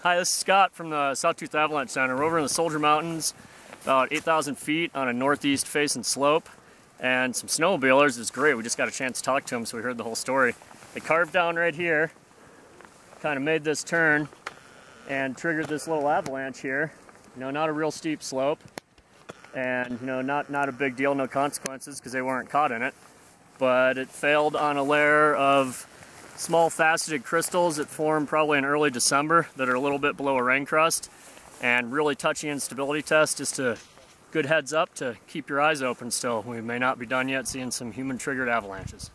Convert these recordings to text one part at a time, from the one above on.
Hi, this is Scott from the Sawtooth Avalanche Center. We're over in the Soldier Mountains, about 8,000 feet on a northeast facing slope, and some snowmobilers. It's great. We just got a chance to talk to them, so we heard the whole story. They carved down right here, kind of made this turn, and triggered this little avalanche here. You know, not a real steep slope, and you know, not a big deal, no consequences because they weren't caught in it. But it failed on a layer of small faceted crystals that form probably in early December that are a little bit below a rain crust, and really touchy instability test. Just a good heads up to keep your eyes open still. We may not be done yet seeing some human triggered avalanches.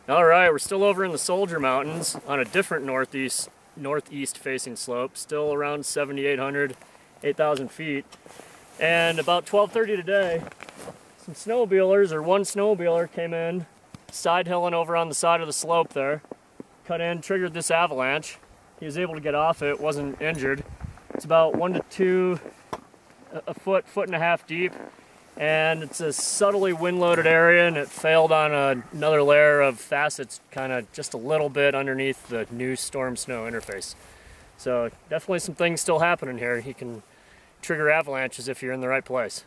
All right, we're still over in the Soldier Mountains on a different northeast facing slope, still around 7,800, 8,000 feet. And about 12:30 today, some snowmobilers, or one snowmobiler, came in, side hilling over on the side of the slope there, cut in, triggered this avalanche. He was able to get off it, wasn't injured. It's about 1 to 2, a foot and a half deep. And it's a subtly wind-loaded area, and it failed on another layer of facets kind of just a little bit underneath the new storm snow interface. So definitely some things still happening here. You can trigger avalanches if you're in the right place.